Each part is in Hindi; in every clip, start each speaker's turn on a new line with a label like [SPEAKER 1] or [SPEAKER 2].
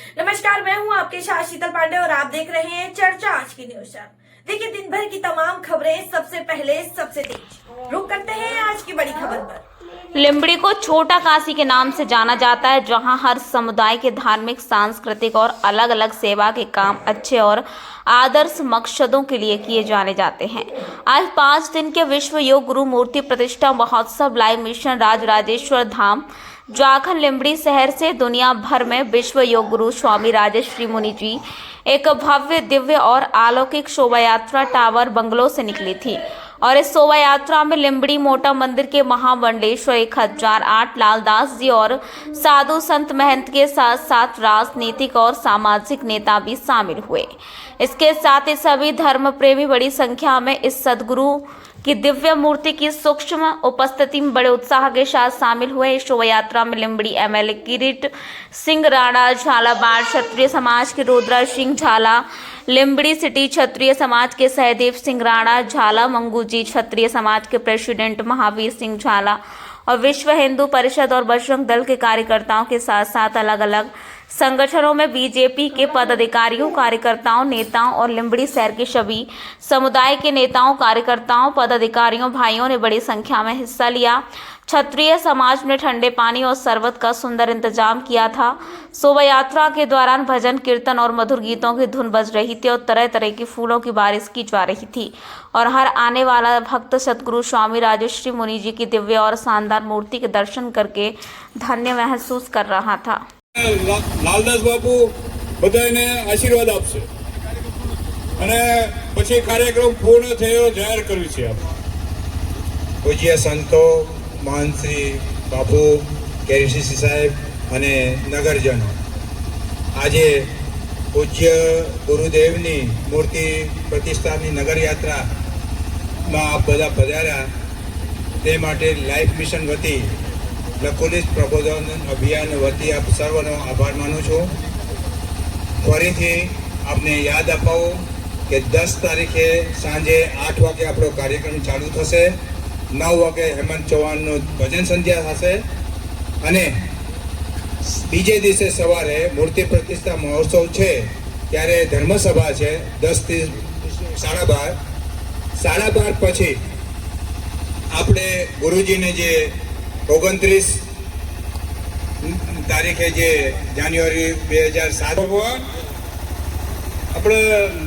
[SPEAKER 1] नमस्कार, मैं हूं आपके साथ शीतल पांडे और आप देख रहे हैं चर्चा आज की न्यूज चैनल। देखिए, दिन भर की तमाम खबरें सबसे पहले सबसे तेज। रुक करते हैं आज की बड़ी खबर पर।
[SPEAKER 2] लिम्बड़ी को छोटा काशी के नाम से जाना जाता है, जहां हर समुदाय के धार्मिक, सांस्कृतिक और अलग अलग सेवा के काम अच्छे और आदर्श मकसदों के लिए किए जाने जाते हैं। आज 5 दिन के विश्व योग गुरु मूर्ति प्रतिष्ठा महोत्सव लाइव मिशन राजराजेश्वर धाम जाखन लिम्बड़ी शहर से दुनिया भर में विश्व योग गुरु स्वामी राजश्री मुनि जी एक भव्य, दिव्य और अलौकिक शोभा यात्रा टावर बंगलो से निकली थी। और इस शोभा यात्रा में लिम्बड़ी मोटा मंदिर के महामंडलेश्वर 1008 लालदास जी और साधु संत महंत के साथ साथ राजनीतिक और सामाजिक नेता भी शामिल हुए। इसके साथ ही सभी धर्म प्रेमी बड़ी संख्या में इस सदगुरु की दिव्य मूर्ति की सूक्ष्म उपस्थिति में बड़े उत्साह के साथ शामिल हुए। इस शोभा यात्रा में लिम्बड़ी एमएलए किरीट सिंह राणा, झालावाड़ क्षत्रिय समाज के रुद्रा सिंह झाला, लिम्बड़ी सिटी क्षत्रिय समाज के सहदेव सिंह राणा, झाला मंगूजी क्षत्रिय समाज के प्रेसिडेंट महावीर सिंह झाला और विश्व हिंदू परिषद और बजरंग दल के कार्यकर्ताओं के साथ साथ अलग अलग संगठनों में बीजेपी के पदाधिकारियों, कार्यकर्ताओं, नेताओं और लिम्बड़ी शहर के सभी समुदाय के नेताओं, कार्यकर्ताओं, पदाधिकारियों, भाइयों ने बड़ी संख्या में हिस्सा लिया। क्षत्रिय समाज ने ठंडे पानी और शरबत का सुंदर इंतजाम किया था। शोभा यात्रा के दौरान भजन, कीर्तन और मधुर गीतों की धुन बज रही थी और तरह तरह की फूलों की बारिश की जा रही थी और हर आने वाला भक्त सतगुरु स्वामी राजश्री मुनि जी की दिव्य और शानदार मूर्ति के दर्शन करके धन्य महसूस कर रहा था।
[SPEAKER 3] लालदास बापू બધાને આશીર્વાદ આપશે અને પછી કાર્યક્રમ પૂર્ણ થયો જાહેર કર્યું છે આપણે।
[SPEAKER 4] પૂજ્ય સંતો, મહાન શ્રી બાપુ કેરીસી સાહેબ અને નગરજનો, આજે પૂજ્ય ગુરુદેવની મૂર્તિ પ્રતિષ્ઠાની નગરયાત્રામાં આપ બધા પધાર્યા તે માટે લાઈફ મિશન વતી લખોલિત પ્રબોધન અભિયાન વતી આપ સર્વનો આભાર માનું છું। ફરીથી આપને યાદ અપાવું કે 10 તારીખે સાંજે 8 વાગે આપણો કાર્યક્રમ ચાલુ થશે, 9 વાગે હેમંત ચૌહાણનું ભજન સંધ્યા થશે અને બીજે દિવસે સવારે મૂર્તિ પ્રતિષ્ઠા મહોત્સવ છે ત્યારે ધર્મસભા છે 10 થી 12:30। 12:30 પછી આપણે ગુરુજીને જે 29 તારીખે જે જાન્યુઆરી 2007
[SPEAKER 3] ભગવાન આપણે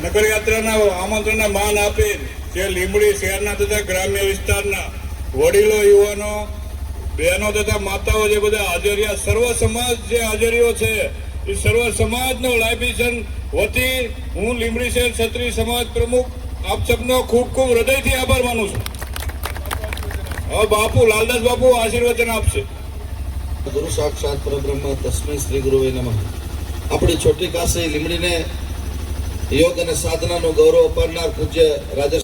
[SPEAKER 3] નગરયાત્રાના આમંત્રણના માન આપે જે લીંબડી શહેરના તથા ગ્રામ્ય વિસ્તારના વડીલો, યુવાનો, બહેનો તથા માતાઓ જે બધા હાજરિયા, સર્વ સમાજ જે હાજરીઓ છે એ સર્વ સમાજનો લાઈફ મિશન વતી હું લીંબડી શહેર ક્ષત્રિય સમાજ પ્રમુખ આપ સબનો ખૂબ ખૂબ હૃદયથી આભાર માનું છું। હવે બાપુ લાલદાસ બાપુ આશીર્વચન આપશે।
[SPEAKER 5] गुरु साक्षात परब्रह्म तस्मै श्री गुरुवे नमः। अपनी छोटी काशी લીમડીને યોગ અને સાધનાનું ગૌરવ અપાવનાર પૂજ્ય રાજ